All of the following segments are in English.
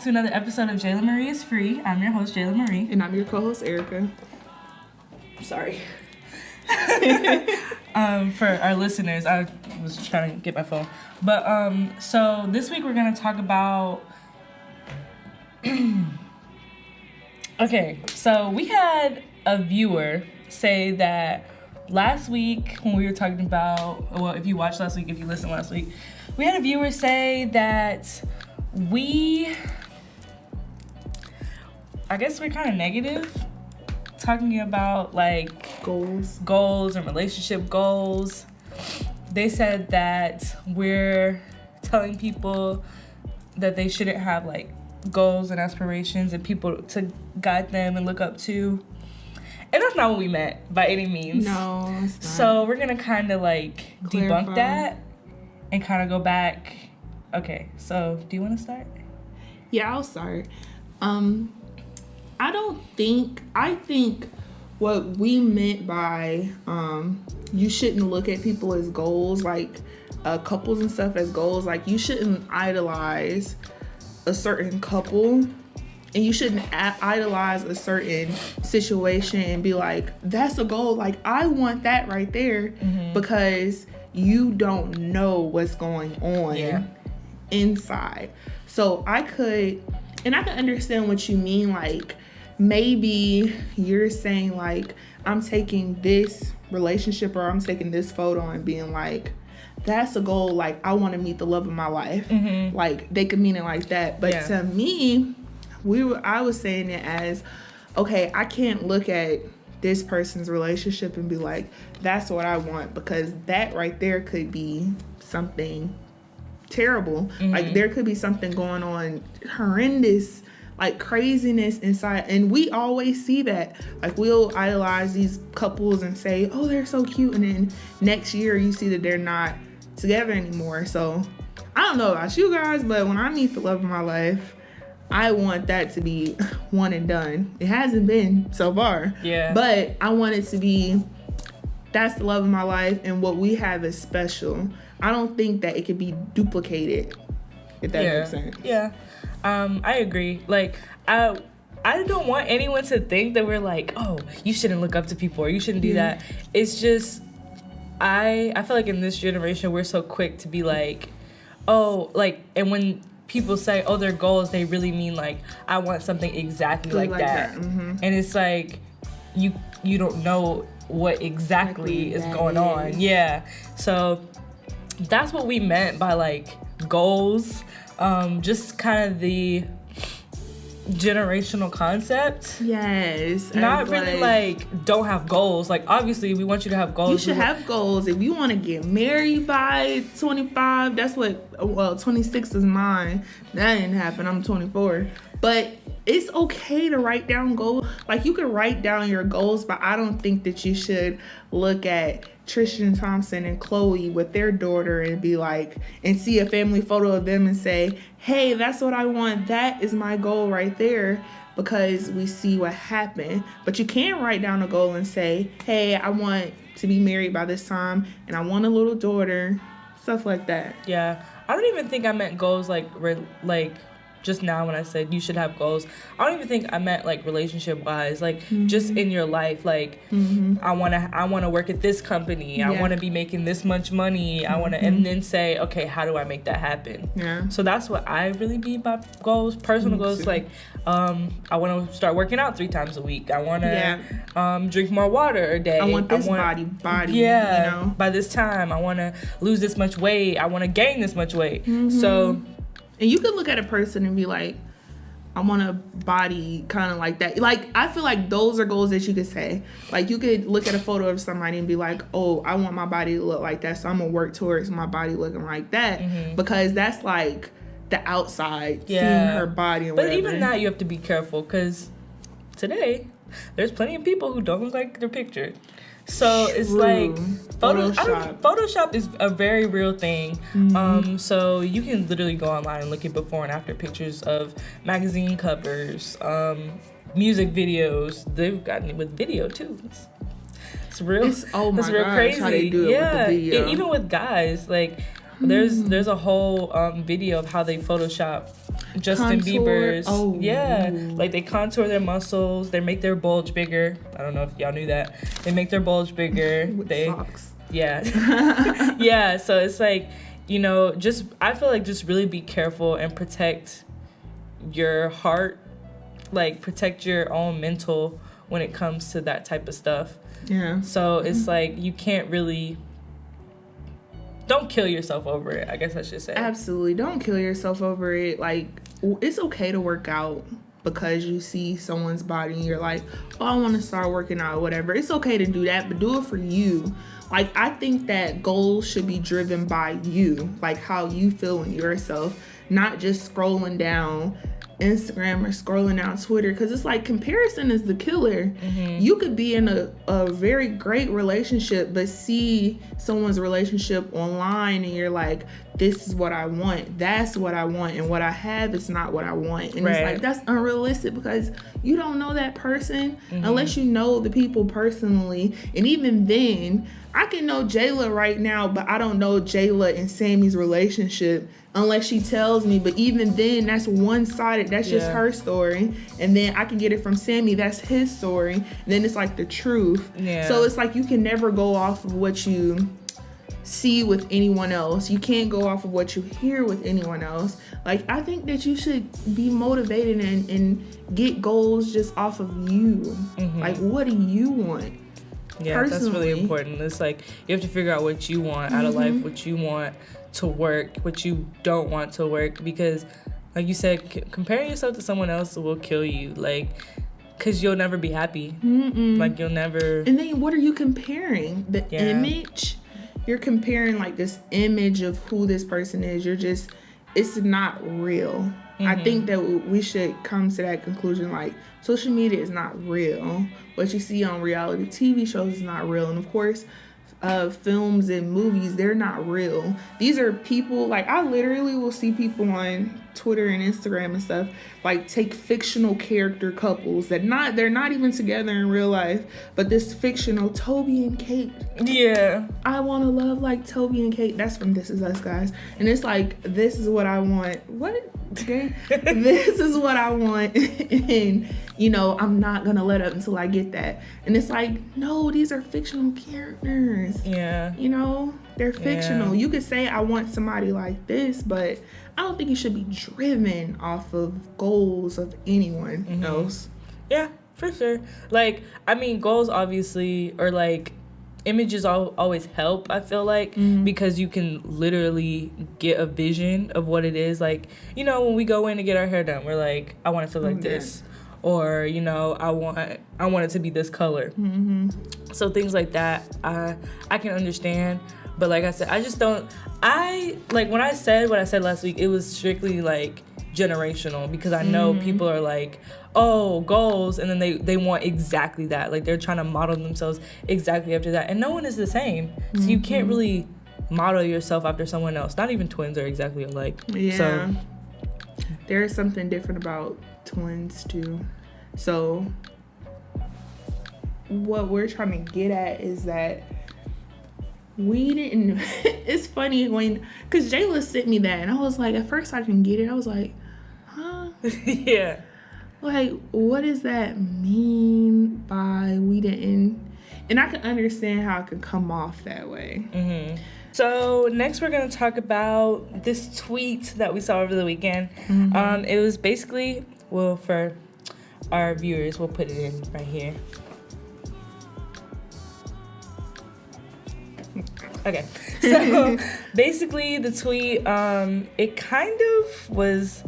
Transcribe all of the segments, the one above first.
back to another episode of Jayla Marie is Free. I'm your host, Jayla Marie. And I'm your co-host, Erica. Sorry. For our listeners, I was trying to get my phone. But, so this week we're going to talk about... Okay, so we had a viewer say that last week when we were talking about... Well, if you watched last week, if you listened last week, we had a viewer say that I guess we're kind of negative, talking about like goals and relationship goals. They said that we're telling people that they shouldn't have like goals and aspirations and people to guide them and look up to. And that's not what we meant by any means. No, it's not. So we're gonna kind of like debunk that and kind of go back. Okay, so do you want to start? Yeah, I'll start. I think what we meant by you shouldn't look at people as goals, like couples and stuff as goals. Like you shouldn't idolize a certain couple, and you shouldn't idolize a certain situation and be like, that's a goal. Like I want that right there, because you don't know what's going on inside. So I could understand what you mean. Like maybe you're saying like, I'm taking this relationship or I'm taking this photo and being like, that's a goal. Like I want to meet the love of my life. Like they could mean it like that. But to me, I was saying it as, okay, I can't look at this person's relationship and be like, that's what I want, because that right there could be something terrible. Like there could be something going on, horrendous, like craziness inside. And we always see that. Like we'll idolize these couples and say, oh, they're so cute, and then next year you see that they're not together anymore. So I don't know about you guys, but when I meet the love of my life, I want that to be one and done. It hasn't been so far. Yeah. But I want it to be, that's the love of my life, and what we have is special. I don't think that it could be duplicated, if that makes sense. Yeah. I agree. Like, I don't want anyone to think that we're like, oh, you shouldn't look up to people or you shouldn't do that. It's just, I feel like in this generation, we're so quick to be like, oh, like, and when people say, oh, their goals, they really mean like, I want something exactly like that. And it's like, you don't know what exactly is going on. Yeah. So that's what we meant by like goals. Just kind of the generational concept. Yes. Not really like don't have goals. Like obviously we want you to have goals. You should have goals. If you want to get married by 25, that's what, 26 is mine. That didn't happen. I'm 24. But it's okay to write down goals. Like you can write down your goals, but I don't think that you should look at Tristan Thompson and Chloe with their daughter and be like, and see a family photo of them and say, hey, that's what I want. That is my goal right there, because we see what happened. But you can't write down a goal and say, hey, I want to be married by this time and I want a little daughter, stuff like that. Yeah. I don't even think I meant goals like just now when I said you should have goals, I don't even think I meant like relationship wise, like just in your life, like I wanna work at this company, I wanna be making this much money, I wanna, and then say, okay, how do I make that happen? Yeah. So that's what I really mean by goals, personal goals. Like I wanna start working out 3 times a week. I wanna drink more water a day. I want this body. Yeah. You know? By this time, I wanna lose this much weight. I wanna gain this much weight. So. And you could look at a person and be like, I want a body kind of like that. Like, I feel like those are goals that you could say. Like, you could look at a photo of somebody and be like, oh, I want my body to look like that, so I'm going to work towards my body looking like that. Because that's, like, the outside, seeing her body and whatever. But even that, you have to be careful, because today, there's plenty of people who don't look like their picture. So it's like Photoshop is a very real thing. So you can literally go online and look at before and after pictures of magazine covers, music videos. They've gotten it with video too. It's real. It's real crazy. How they do it with the video. Even with guys, like there's a whole video of how they Photoshop Justin Bieber's. Oh, yeah. Like they contour their muscles. They make their bulge bigger. I don't know if y'all knew that. They make their bulge bigger. With they socks. Yeah. Yeah. So it's like, you know, just I feel like just really be careful and protect your heart, like protect your own mental when it comes to that type of stuff. Yeah. So it's like you can't really. Don't kill yourself over it, I guess I should say. Absolutely. Don't kill yourself over it. Like, it's okay to work out because you see someone's body and you're like, oh, I want to start working out or whatever. It's okay to do that, but do it for you. Like, I think that goals should be driven by you, like how you feel in yourself, not just scrolling down Instagram or scrolling down Twitter, because it's like comparison is the killer. Mm-hmm. You could be in a very great relationship but see someone's relationship online and you're like, this is what I want, that's what I want, and what I have is not what I want. And it's like, that's unrealistic because you don't know that person unless you know the people personally. And even then, I can know Jayla right now, but I don't know Jayla and Sammy's relationship unless she tells me. But even then, that's one-sided. That's just her story. And then I can get it from Sammy. That's his story. And then it's like the truth. Yeah. So it's like you can never go off of what you see with anyone else. You can't go off of what you hear with anyone else. Like, I think that you should be motivated and get goals just off of you. Like, what do you want? Yeah, personally. That's really important. It's like you have to figure out what you want out of life, what you want to work, what you don't want to work, because like you said, comparing yourself to someone else will kill you, like, because you'll never be happy. Like, you'll never. And then what are you comparing? The image? You're comparing like this image of who this person is. It's not real. I think that we should come to that conclusion. Like, social media is not real. What you see on reality TV shows is not real. And of course, films and movies, they're not real. These are people, like, I literally will see people on Twitter and Instagram and stuff, like, take fictional character couples that they're not even together in real life, but this fictional Toby and Kate. Yeah. I want to love like Toby and Kate. That's from This Is Us, guys. And it's like, this is what I want. What? Okay. This is what I want. And, you know, I'm not going to let up until I get that. And it's like, no, these are fictional characters. Yeah. You know, they're fictional. You could say, I want somebody like this, but I don't think you should be driven off of goals of anyone else. Yeah, for sure. Like, I mean, goals obviously, or like, images always help, I feel like, because you can literally get a vision of what it is. Like, you know, when we go in to get our hair done, we're like, I want it to look like this, or, you know, I want it to be this color. So things like that, I can understand. But like I said, I just don't. Like when I said what I said last week, it was strictly like generational, because I know people are like, oh, goals, and then they want exactly that. Like, they're trying to model themselves exactly after that, and no one is the same. So you can't really model yourself after someone else. Not even twins are exactly alike. Yeah. So there's something different about twins too. So what we're trying to get at is that we didn't. It's funny because Jayla sent me that, and I was like, at first I didn't get it. I was like, huh? Yeah. Like, what does that mean by we didn't? And I can understand how it can come off that way. So next we're going to talk about this tweet that we saw over the weekend. It was basically, well, for our viewers, we'll put it in right here. Okay, so basically the tweet, it kind of was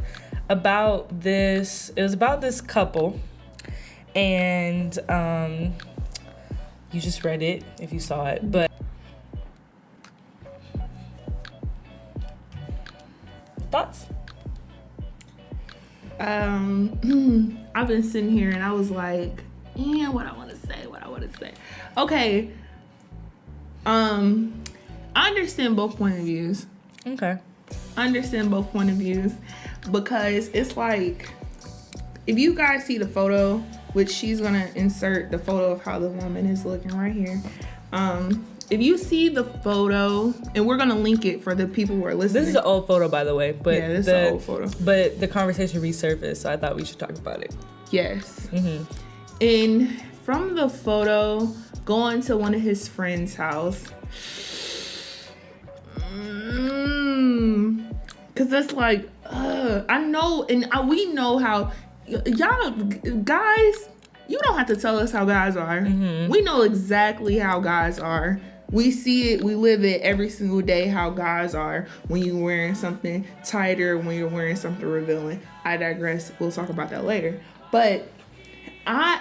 about this. It was about this couple, and you just read it if you saw it, but thoughts? I've been sitting here and I was like, yeah, what I want to say. Okay. I understand both point of views. Okay. I understand both point of views, because it's like, if you guys see the photo, which she's gonna insert the photo of how the woman is looking right here. if you see the photo, and we're gonna link it for the people who are listening. This is an old photo, by the way, but Yeah, this is an old photo. But the conversation resurfaced, so I thought we should talk about it. Yes. Mm-hmm. And from the photo, going to one of his friends' house. Cause it's like, I know, and we know how y'all guys. You don't have to tell us how guys are. Mm-hmm. We know exactly how guys are. We see it, we live it every single day how guys are when you're wearing something tighter, when you're wearing something revealing. I digress. We'll talk about that later. But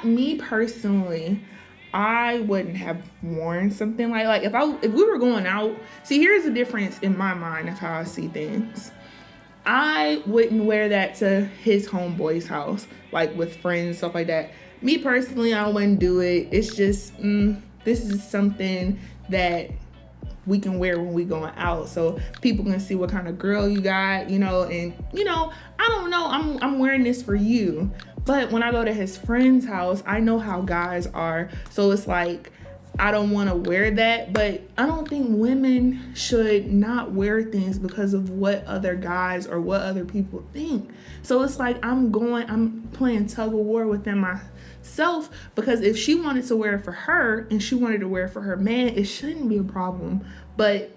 me personally, I wouldn't have worn something like if we were going out. See, here's the difference in my mind of how I see things. I wouldn't wear that to his homeboy's house, like with friends, stuff like that. Me personally, I wouldn't do it. It's just, this is something that we can wear when we going out, so people can see what kind of girl you got, and I don't know, I'm wearing this for you. But when I go to his friend's house, I know how guys are, so it's like, I don't want to wear that. But I don't think women should not wear things because of what other guys or what other people think. So it's like, I'm playing tug of war within myself, because if she wanted to wear it for her and she wanted to wear it for her man, it shouldn't be a problem. But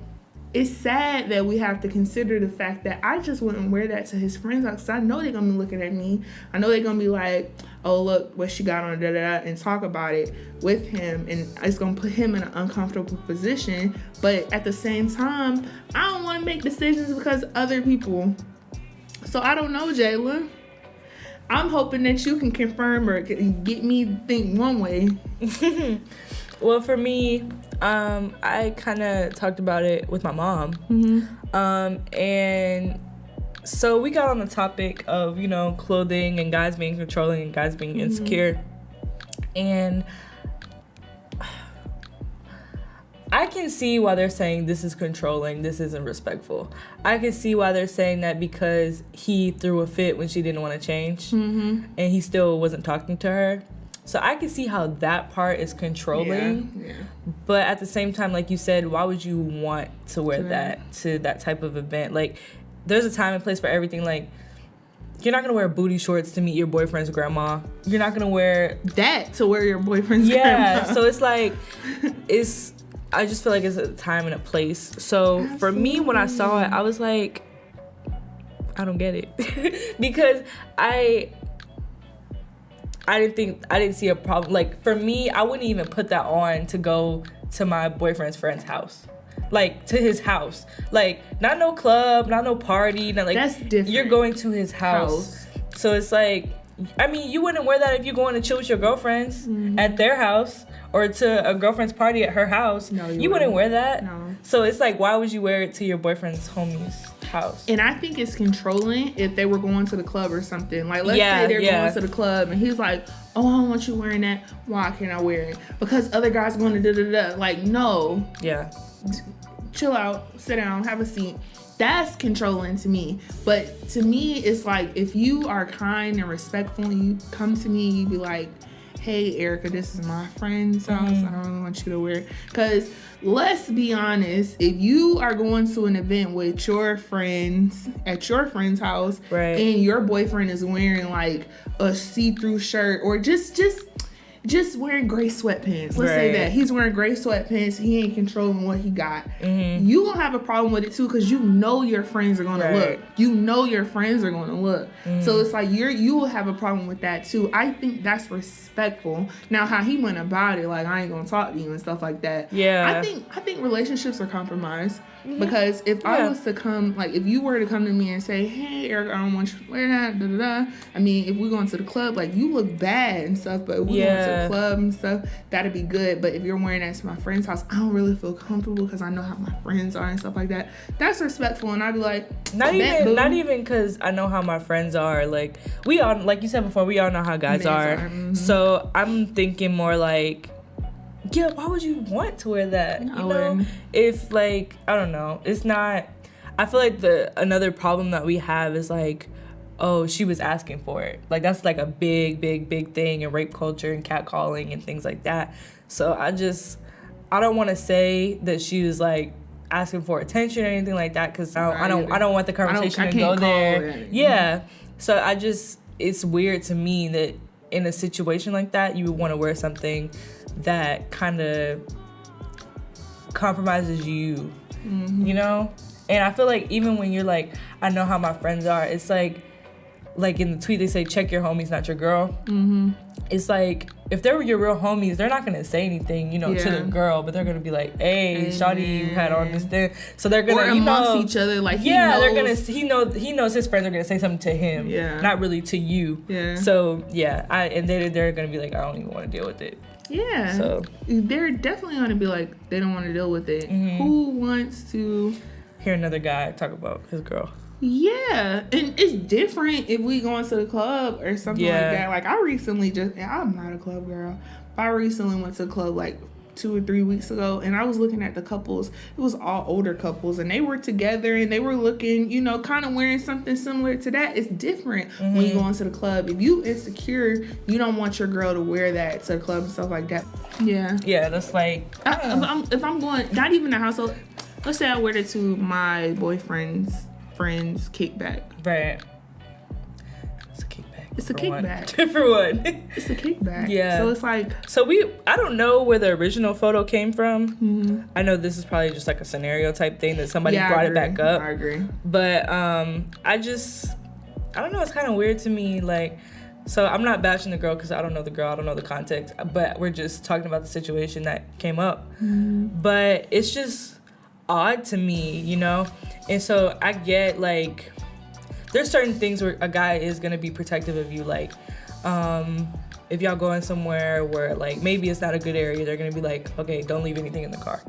it's sad that we have to consider the fact that I just wouldn't wear that to his friends' house, because I know they're gonna be looking at me. I know they're gonna be like, oh, look what she got on, and talk about it with him, and it's gonna put him in an uncomfortable position. But at the same time, I don't want to make decisions because of other people. So I don't know, Jayla. I'm hoping that you can confirm or get me to think one way. Well, for me, I kind of talked about it with my mom. Mm-hmm. And so we got on the topic of, clothing and guys being controlling and guys being insecure. And I can see why they're saying this is controlling, this isn't respectful. I can see why they're saying that because he threw a fit when she didn't want to change. Mm-hmm. And he still wasn't talking to her. So I can see how that part is controlling. Yeah. But at the same time, like you said, why would you want to wear that to that type of event? Like, there's a time and place for everything. Like, you're not going to wear booty shorts to meet your boyfriend's grandma. You're not going to wear that to wear your boyfriend's grandma. Yeah, so it's like, I just feel like it's a time and a place. So Absolutely. For me, when I saw it, I was like, I don't get it. Because I didn't see a problem. Like, for me, I wouldn't even put that on to go to my boyfriend's friend's house. Like, to his house. Like, not no club, not no party. Not like, that's different. You're going to his house. So it's like, I mean, you wouldn't wear that if you're going to chill with your girlfriends at their house or to a girlfriend's party at her house. No, you wouldn't wear that. No. So it's like, why would you wear it to your boyfriend's homie's house? And I think it's controlling if they were going to the club or something. Like, let's say they're going to the club and he's like, oh, I don't want you wearing that. Why can't I wear it? Because other guys are going to da-da-da. Like, no. Yeah. Chill out, sit down, have a seat. That's controlling to me. But to me, it's like, if you are kind and respectful and you come to me, you be like, hey, Erica, this is my friend's house. I don't really want you to wear it. Because let's be honest, if you are going to an event with your friends at your friend's house, right, and your boyfriend is wearing like a see-through shirt or just wearing gray sweatpants. Let's say that he's wearing gray sweatpants. He ain't controlling what he got. Mm-hmm. You gonna have a problem with it too, because you know your friends are gonna look. You know your friends are gonna look. Mm-hmm. So it's like you will have a problem with that too. I think that's respectful. Now, how he went about it, like, I ain't gonna talk to you and stuff like that. Yeah. I think relationships are compromised. Mm-hmm. Because if I was to come, like, if you were to come to me and say, hey, Eric, I don't want you to wear that, da-da-da. I mean, if we're going to the club, like, you look bad and stuff, but if we're going to the club and stuff, that'd be good. But if you're wearing that to my friend's house, I don't really feel comfortable because I know how my friends are and stuff like that. That's respectful. And I'd be like, not even because I know how my friends are. Like, we all, like you said before, we all know how guys are. Mm-hmm. So I'm thinking more like, yeah, why would you want to wear that? You know, if, like, I don't know, it's not. I feel like another problem that we have is like, oh, she was asking for it. Like, that's like a big thing in rape culture and catcalling and things like that. So I don't want to say that she was like asking for attention or anything like that, because I don't want the conversation to go there. Yeah. So it's weird to me that in a situation like that, you would want to wear something that kind of compromises you, you know? And I feel like even when you're like, I know how my friends are, it's like in the tweet they say, check your homies, not your girl. It's like, if they were your real homies, they're not gonna say anything, you know, to the girl, but they're gonna be like, hey, shawty, you had on this thing. So they're gonna, or amongst each other, like, he knows his friends are gonna say something to him, not really to you. So and they're gonna be like, I don't even want to deal with it. So they're definitely gonna be like, they don't want to deal with it. Who wants to hear another guy talk about his girl? Yeah, and it's different if we going to the club or something like that. Like, I'm not a club girl, but I recently went to the club like 2 or 3 weeks ago, and I was looking at the couples. It was all older couples, and they were together, and they were looking, you know, kind of wearing something similar to that. It's different when you go into the club. If you insecure, you don't want your girl to wear that to the club and stuff like that. Yeah, that's like, if I'm going, not even the household, let's say I wear it to my boyfriend's friends kickback. Right. It's a kickback. It's a kickback. For one. It's a kickback. Yeah. So it's like. So I don't know where the original photo came from. I know this is probably just like a scenario type thing that somebody brought it back up. I agree. But I don't know. It's kind of weird to me. Like, so I'm not bashing the girl because I don't know the girl. I don't know the context. But we're just talking about the situation that came up. But it's just odd to me, you know? And so I get, like, there's certain things where a guy is going to be protective of you. Like, if y'all going somewhere where, like, maybe it's not a good area, they're going to be like, okay, don't leave anything in the car.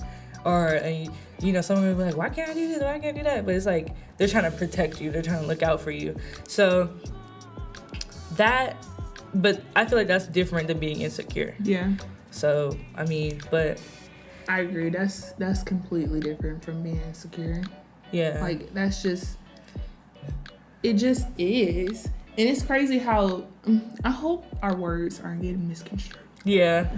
Or, you know, someone will be like, why can't I do this? Why can't I do that? But it's like, they're trying to protect you. They're trying to look out for you. So but I feel like that's different than being insecure. Yeah. So, I mean, but I agree. That's completely different from being insecure. Yeah. Like, that's just, it just is. And it's crazy how, I hope our words aren't getting misconstrued. Yeah.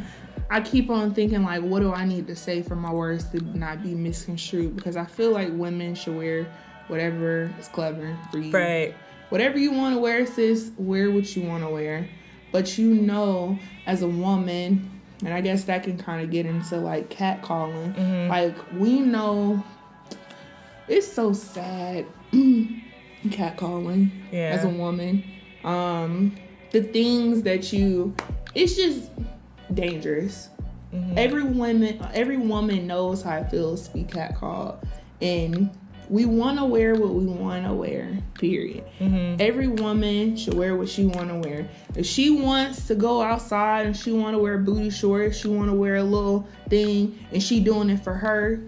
I keep on thinking, like, what do I need to say for my words to not be misconstrued? Because I feel like women should wear whatever is clever for you. Right. Whatever you want to wear, sis, wear what you want to wear. But you know, as a woman, and I guess that can kind of get into, like, catcalling. Like, we know it's so sad, catcalling as a woman. The things that it's just dangerous. Every woman knows how it feels to be catcalled. And we want to wear what we want to wear, period. Every woman should wear what she want to wear. If she wants to go outside and she want to wear booty shorts, she want to wear a little thing, and she doing it for her,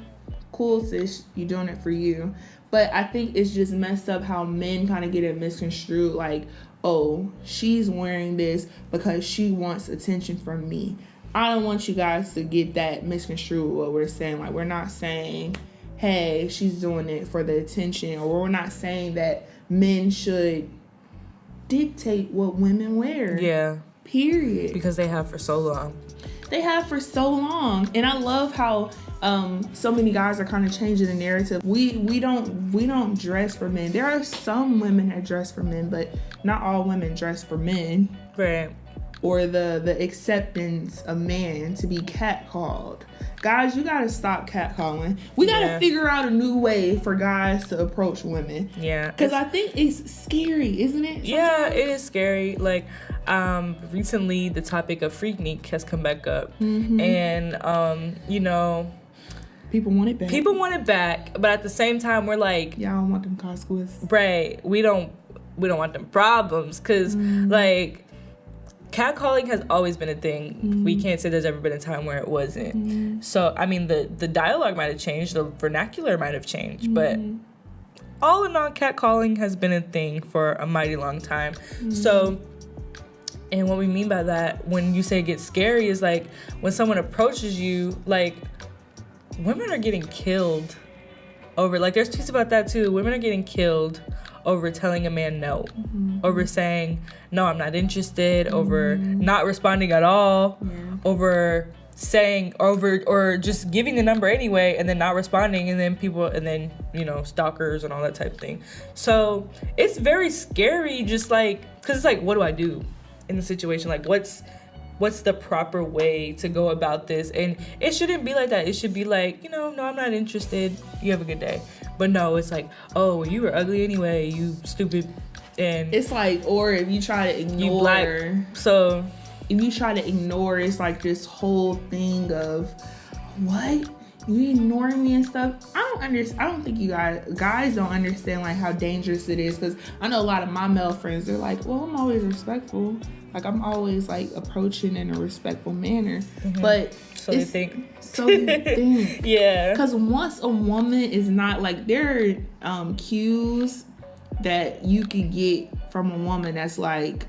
cool, sis, you doing it for you. But I think it's just messed up how men kind of get it misconstrued, like, oh, she's wearing this because she wants attention from me. I don't want you guys to get that misconstrued what we're saying. Like, we're not saying, hey, she's doing it for the attention, or we're not saying that men should dictate what women wear. Yeah. Period. Because they have for so long. They have for so long. And I love how so many guys are kind of changing the narrative. We don't dress for men. There are some women that dress for men, but not all women dress for men. Right. Or the acceptance of man to be catcalled. Guys, you gotta stop catcalling. We gotta figure out a new way for guys to approach women. Yeah. Because I think it's scary, isn't it? Sometimes? Yeah, it is scary. Like, recently the topic of Freaknik has come back up. And, you know, people want it back. People want it back, but at the same time, we're like, y'all don't want them consequences. Right. We don't want them problems. Because, like, catcalling has always been a thing. We can't say there's ever been a time where it wasn't. So, I mean, the dialogue might have changed, the vernacular might have changed, but all in all, catcalling has been a thing for a mighty long time. So, and what we mean by that, when you say it gets scary, is like when someone approaches you, like, women are getting killed over, like, there's tweets about that too. Women are getting killed over telling a man no, over saying, no, I'm not interested, over not responding at all, over saying over or just giving the number anyway and then not responding, and then people, and then, you know, stalkers and all that type of thing. So it's very scary, just like, because it's like, what do I do in the situation? Like, what's the proper way to go about this? And it shouldn't be like that. It should be like, you know, no, I'm not interested, you have a good day. But no, it's like, oh, well, you were ugly anyway, you stupid. And it's like, or if you try to ignore, you black, so if you try to ignore, it's like this whole thing of, what? You ignoring me and stuff? I don't think you guys don't understand like how dangerous it is, because I know a lot of my male friends, they're like, well, I'm always respectful. Like, I'm always like approaching in a respectful manner. Mm-hmm. But so they think. So you think. Yeah. Because once a woman is not like, there are cues that you can get from a woman that's like,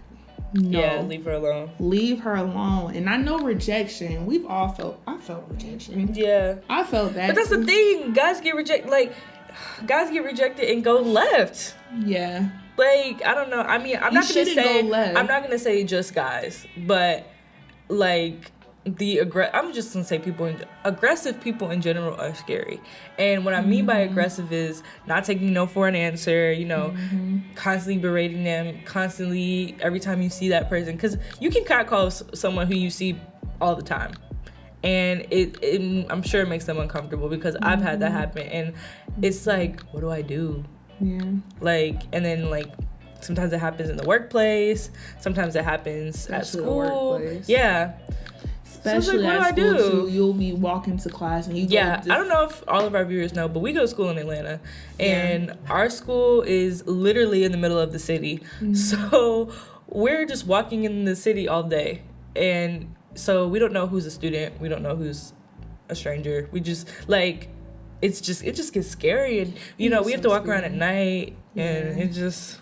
no, yeah, leave her alone. Leave her alone. And I know rejection. I felt rejection. Yeah. I felt that. But that's the thing. Guys get rejected. Like, guys get rejected and go left. Yeah. Like, I don't know. I mean, I'm not gonna say just guys, but like I'm just gonna say aggressive people in general are scary. And what I mean by aggressive is not taking no for an answer, you know, constantly berating them, constantly every time you see that person, because you can catcall someone who you see all the time, and I'm sure it makes them uncomfortable, because I've had that happen, and it's like, what do I do? Yeah. Like, and then like sometimes it happens in the workplace, sometimes it happens especially at school. Workplace. Yeah. Especially so like, at school too, you'll be walking to class and you go. Yeah, I don't know if all of our viewers know, but we go to school in Atlanta, and our school is literally in the middle of the city. Mm-hmm. So we're just walking in the city all day, and so we don't know who's a student, we don't know who's a stranger. We just like, it just gets scary, and you know, we have to walk around at night, and it just.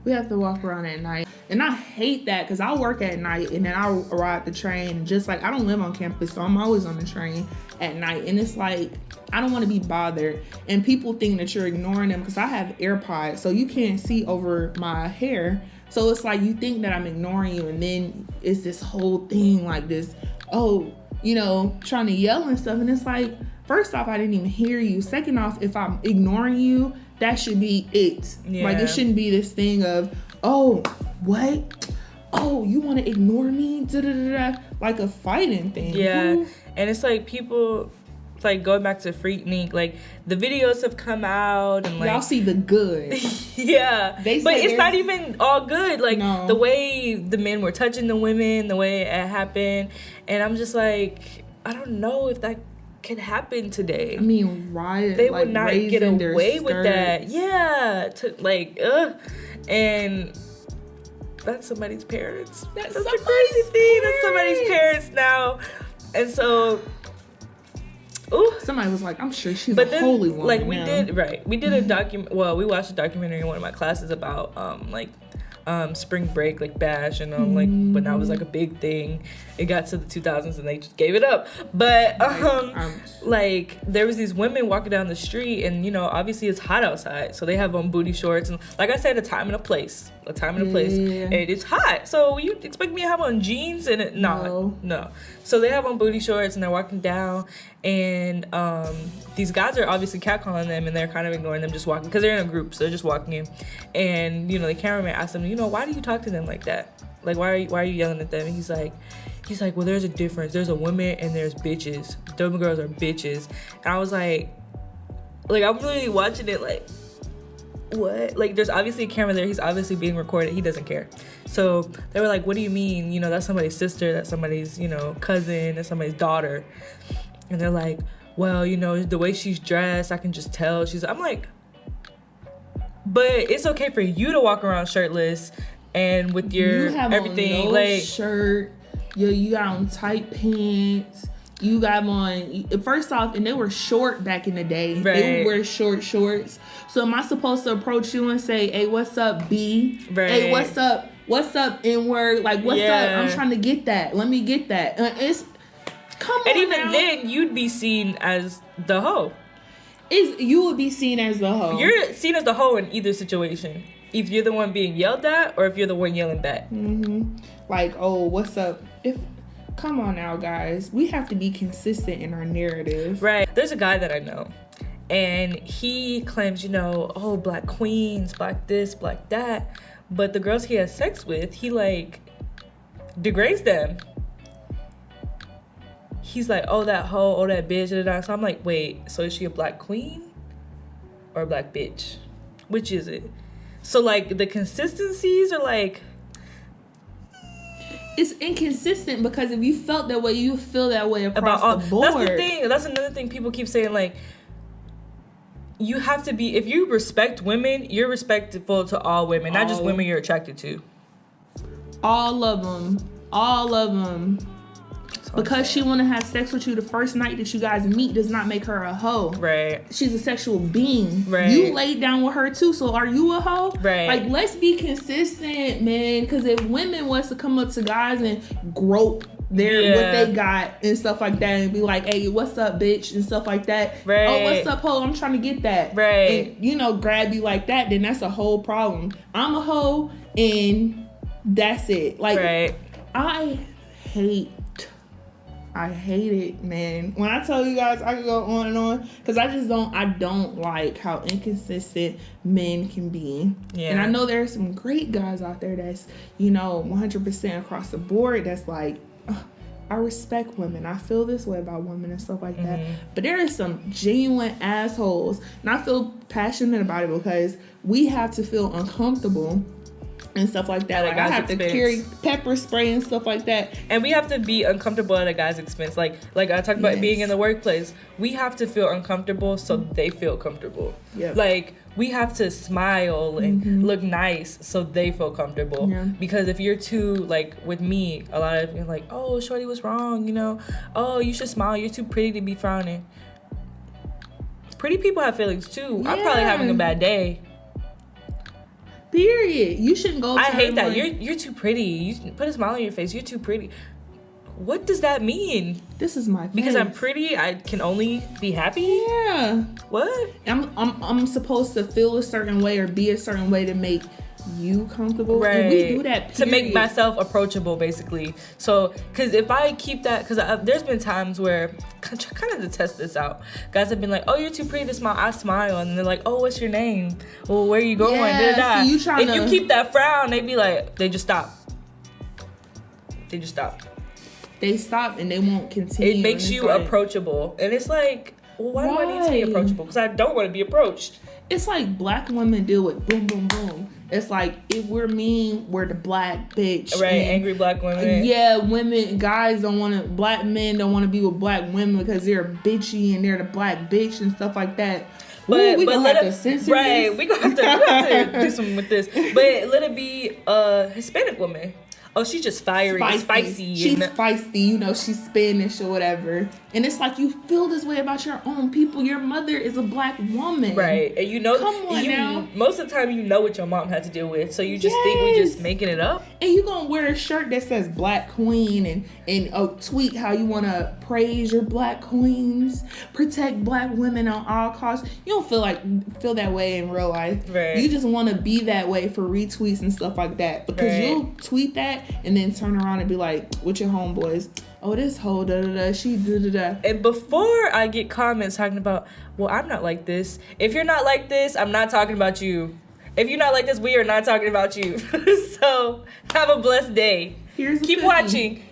We have to walk around at night. And I hate that, because I work at night and then I ride the train. Just like, I don't live on campus, so I'm always on the train at night. And it's like, I don't want to be bothered. And people think that you're ignoring them, because I have AirPods, so you can't see over my hair. So it's like, you think that I'm ignoring you, and then it's this whole thing like this, oh, you know, trying to yell and stuff. And it's like, first off, I didn't even hear you. Second off, if I'm ignoring you, that should be it. Yeah. Like, it shouldn't be this thing of, oh, what? Oh, you want to ignore me? Da-da-da-da. Like a fighting thing. Yeah. Ooh. And it's like people, like going back to Freaknik, like the videos have come out and like. Y'all see the good. Yeah. But it's not even all good. Like the way the men were touching the women, the way it happened. And I'm just like, I don't know if that can happen today. I mean, riot. They would not get away with that. Yeah. And that's somebody's parents. That's the crazy thing. That's somebody's parents now. And so, somebody was like, I'm sure she's a holy woman. Like, we did a we watched a documentary in one of my classes about spring break, like Bash, and like when that was like a big thing. It got to the 2000s and they just gave it up. But like there was these women walking down the street, and you know, obviously it's hot outside, so they have on booty shorts, and like I said, a time and a place, and it's hot. So you expect me to have on jeans and no. So they have on booty shorts and they're walking down, and these guys are obviously catcalling them, and they're kind of ignoring them, just walking, because they're in a group, so they're just walking in. And you know, the cameraman asked them, you know, why do you talk to them like that? Like, why are you yelling at them? And he's like, well, there's a difference. There's a woman and there's bitches. Them girls are bitches. And I was like I'm really watching it like, what? Like, there's obviously a camera there. He's obviously being recorded. He doesn't care. So they were like, what do you mean? You know, that's somebody's sister. That's somebody's, you know, cousin. That's somebody's daughter. And they're like, well, you know, the way she's dressed, I can just tell. I'm like, but it's okay for you to walk around shirtless and with your everything, on no like shirt. You got on tight pants. You got on, first off, and they were short back in the day. Right. They would wear short shorts. So am I supposed to approach you and say, hey, what's up, B? Right. Hey, what's up? What's up, N-word? Like, what's up? I'm trying to get that. Let me get that. Come on. And even now. then, you'd be seen as the hoe. You would be seen as the hoe. You're seen as the hoe in either situation. If you're the one being yelled at, or if you're the one yelling back. Mm-hmm. Like, oh, what's up? come on now, guys. We have to be consistent in our narrative. Right. There's a guy that I know, and he claims, oh, black queens, black this, black that. But the girls he has sex with, he, like, degrades them. He's like, oh, that hoe, oh, that bitch. So I'm like, wait, so is she a black queen or a black bitch? Which is it? So, like, the consistencies are, like... It's inconsistent because if you felt that way, you feel that way across the board. That's the thing. That's another thing people keep saying, like, you have to be... If you respect women, you're respectful to all women, not just women you're attracted to. All of them. All of them. Because she want to have sex with you the first night that you guys meet does not make her a hoe. Right. She's a sexual being. Right. You laid down with her too, so are you a hoe? Right. Like, let's be consistent, man. Because if women was to come up to guys and grope what they got and stuff like that and be like, hey, what's up, bitch? And stuff like that. Right. Oh, what's up, hoe? I'm trying to get that. Right. And, grab you like that, then that's a whole problem. I'm a hoe and that's it. Like, right. I hate it, man. When I tell you guys, I could go on and on because I don't like how inconsistent men can be. Yeah. And I know there are some great guys out there that's, 100% across the board that's like, I respect women. I feel this way about women and stuff like that. But there are some genuine assholes. And I feel passionate about it because we have to feel uncomfortable and stuff like that. Like, I have to carry pepper spray and stuff like that. And we have to be uncomfortable at a guy's expense. Like I talked about being in the workplace. We have to feel uncomfortable so they feel comfortable. Yep. Like, we have to smile and look nice so they feel comfortable. Yeah. Because if you're too, like, with me, a lot of people are like, oh, shorty was wrong, Oh, you should smile. You're too pretty to be frowning. Pretty people have feelings too. Yeah. I'm probably having a bad day. Period. You shouldn't go. I hate that. You're too pretty. You put a smile on your face. You're too pretty. What does that mean? This is my face. Because I'm pretty, I can only be happy? Yeah. What? I'm supposed to feel a certain way or be a certain way to make you comfortable. Right. And we do that, period. To make myself approachable, basically. So, because if I keep that, because there's been times where, kind of to test this out, guys have been like, oh, you're too pretty to smile. I smile. And they're like, oh, what's your name? Well, where are you going? Yeah, see, if you keep that frown, they be like, they just stop. They stop and they won't continue. It makes you approachable. And it's like, well, why do I need to be approachable? Because I don't want to be approached. It's like black women deal with boom, boom, boom. It's like, if we're mean, we're the black bitch. Right, angry black women. Yeah, black men don't want to be with black women because they're bitchy and they're the black bitch and stuff like that. But we gonna have to censor this. We gonna have to do something with this. But let it be a Hispanic woman. Oh, she's just fiery, spicy. She's feisty, she's Spanish or whatever. And it's like, you feel this way about your own people. Your mother is a black woman. Right. And come on now. Most of the time you know what your mom had to deal with. So you just think we just making it up. And you gonna wear a shirt that says black queen and tweet how you wanna praise your black queens, protect black women on all costs. You don't feel that way in real life. Right. You just wanna be that way for retweets and stuff like that. Because you'll tweet that and then turn around and be like, with your homeboys, oh, this hoe, da-da-da, she da-da-da. And before I get comments talking about, well, I'm not like this. If you're not like this, I'm not talking about you. If you're not like this, we are not talking about you. So, have a blessed day. Keep watching.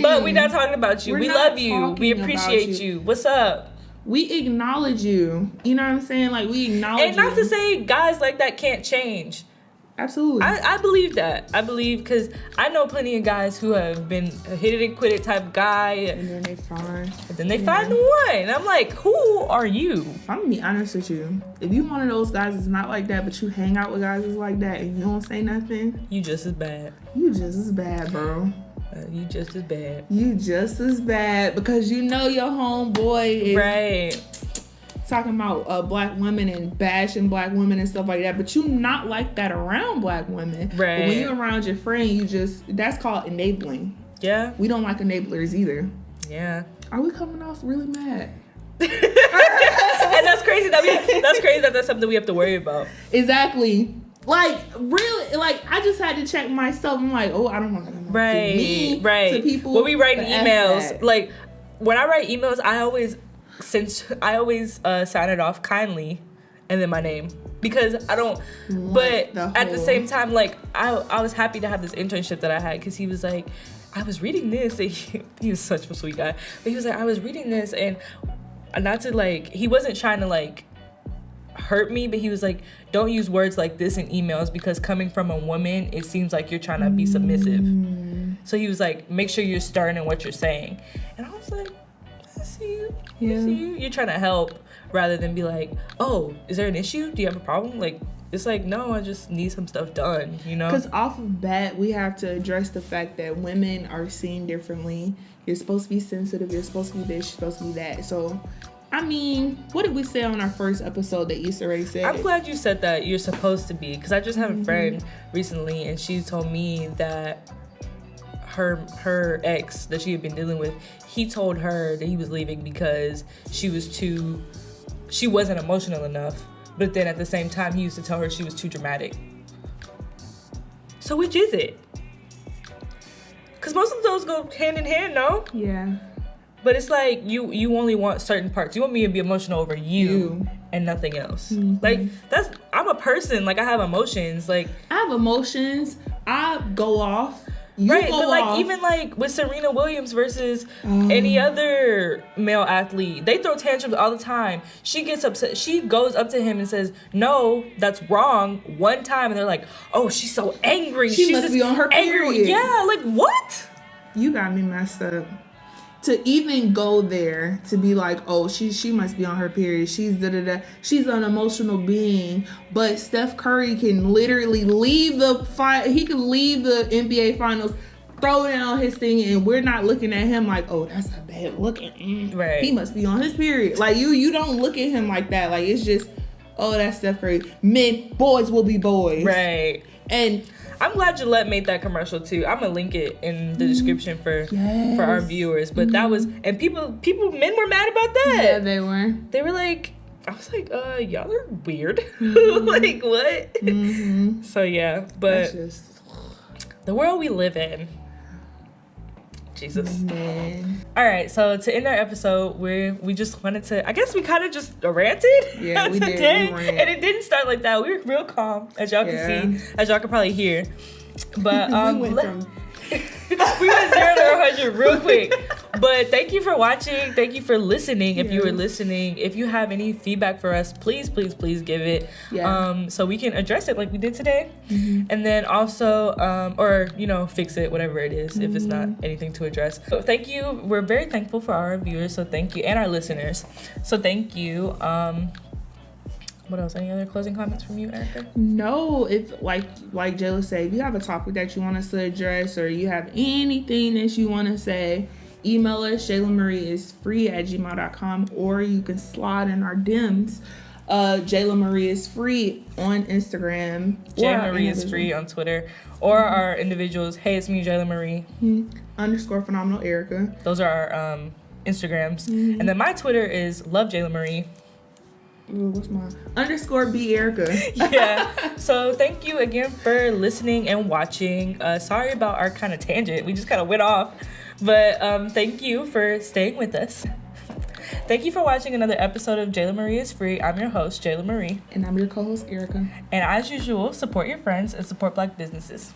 But we're not talking about you. We love you. We appreciate you. What's up? We acknowledge you. You know what I'm saying? Like, we acknowledge you. And not to say guys like that can't change. Absolutely. I believe that. I believe because I know plenty of guys who have been a hit it and quit it type guy. And then they find the one. And I'm like, who are you? I'm going to be honest with you. If you one of those guys that's not like that, but you hang out with guys that's like that and you don't say nothing. You just as bad. You just as bad, bro. You just as bad. You just as bad because you know your homeboy is... Right. Talking about black women and bashing black women and stuff like that, but you not like that around black women. Right. But when you're around your friend, that's called enabling. Yeah. We don't like enablers either. Yeah. Are we coming off really mad? And that's crazy that's something we have to worry about. Exactly. Like, really, like, I just had to check myself. I'm like, oh, I don't want to Right. to people. When we write but F emails, that. like when I write emails, I always sign it off kindly, and then my name, because I don't. But at the same time, like I was happy to have this internship that I had, because he was like, I was reading this, and he was such a sweet guy, but he was like, I was reading this, and not to like, he wasn't trying to like hurt me, but he was like, don't use words like this in emails, because coming from a woman, it seems like you're trying to be submissive. So he was like, make sure you're stern in what you're saying. And I was like, I see you. I see you. You're trying to help, rather than be like, oh, is there an issue? Do you have a problem? Like, it's like, no, I just need some stuff done, you know? Because off of bat, we have to address the fact that women are seen differently. You're supposed to be sensitive. You're supposed to be this. You're supposed to be that. So, I mean, what did we say on our first episode that Issa Rae said? I'm glad you said that you're supposed to be, because I just had a friend recently, and she told me that her ex that she had been dealing with, he told her that he was leaving because she wasn't emotional enough, but then at the same time he used to tell her she was too dramatic. So which is it? Because most of those go hand in hand, no? Yeah. But it's like you only want certain parts. You want me to be emotional over you and nothing else. Like, I'm a person. Like, I have emotions. Like, I have emotions. I go off. You right, go but like off. even like with Serena Williams versus any other male athlete, they throw tantrums all the time. She gets upset. She goes up to him and says, "No, that's wrong." One time, and they're like, "Oh, she's so angry. She she's must just be on her angry." period. Yeah, like what? You got me messed up. To even go there to be like, oh, she must be on her period. She's da-da-da. She's an emotional being. But Steph Curry can literally leave the fight. He can leave the NBA Finals, throw down his thing, and we're not looking at him like, oh, that's a bad looking. Right. He must be on his period. Like you don't look at him like that. Like it's just, oh, that's Steph Curry. Boys will be boys. Right. And I'm glad Gillette made that commercial too. I'm gonna link it in the description for our viewers. But that was, and men were mad about that. yeah, they were. They were like, I was like, y'all are weird. Like what? So yeah, but That's just, the world we live in. Jesus. man. All right, so to end our episode, we just wanted to, I guess we kind of just ranted Yeah, we did. today. We ran. And it didn't start like that. We were real calm, as y'all can see, as y'all can probably hear. But we went from we went 0 to 100 real quick. But thank you for watching. Thank you for listening. If you were listening, if you have any feedback for us, please give it. Yeah. So we can address it like we did today. And then also, or, fix it, whatever it is, if it's not anything to address. So thank you. We're very thankful for our viewers. So thank you. And our listeners. So thank you. What else? Any other closing comments from you, Erica? No, if like Jayla said, if you have a topic that you want us to address or you have anything that you want to say, email us. JaylaMarieIsFree@gmail.com, or you can slide in our DMs. Jayla Marie is free on Instagram. Jay Marie is free on Twitter, or our individuals. Hey, it's me, Jayla Marie. _phenomenal Erica. Those are our Instagrams, and then my Twitter is Love Jayla Marie. Ooh, what's mine? _B Erica. Yeah. So thank you again for listening and watching. Sorry about our kind of tangent. We just kind of went off. But thank you for staying with us. Thank you for watching another episode of Jayla Marie is Free. I'm your host, Jayla Marie. And I'm your co-host, Erica. And as usual, support your friends and support Black businesses.